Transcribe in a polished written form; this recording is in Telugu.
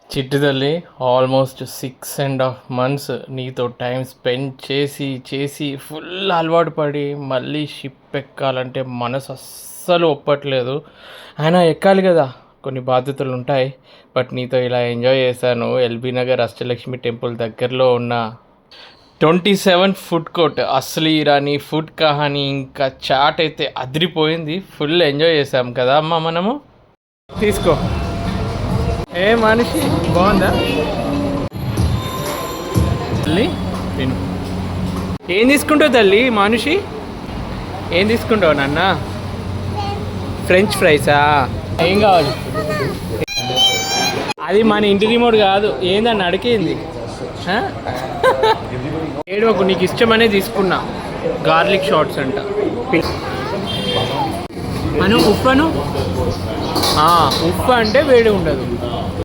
చిట్టి తల్లి, ఆల్మోస్ట్ 6.5 months నీతో టైం స్పెండ్ చేసి చేసి ఫుల్ అలవాటు పడి మళ్ళీ షిప్ ఎక్కాలంటే మనసు అస్సలు ఒప్పట్లేదు. అయినా ఎక్కాలి కదా, కొన్ని బాధ్యతలు ఉంటాయి. బట్ నీతో ఇలా ఎంజాయ్ చేశాను. ఎల్బీ నగర్ అష్టలక్ష్మి టెంపుల్ దగ్గరలో ఉన్న 27 ఫుడ్ కోర్ట్, అసలు ఇరానీ ఫుడ్ కహానీ ఇంకా చాట్ అయితే అదిరిపోయింది. ఫుల్ ఎంజాయ్ చేసాం కదా అమ్మ మనము. తీసుకో. ఏ మనిషి బాగుందా తల్లి? తిను. ఏం తీసుకుంటావు తల్లి మనిషి? ఏం తీసుకుంటావు నాన్న? ఫ్రెంచ్ ఫ్రైసా? ఏం కావాలి? అది మన ఇంటి రిమోట్ కాదు. ఏందని అడిగింది? ఏడవకు, నీకు ఇష్టమనే తీసుకున్నా. గార్లిక్ షార్ట్స్ అంట. అను ఉప్పు అంటే వేడి ఉండదు.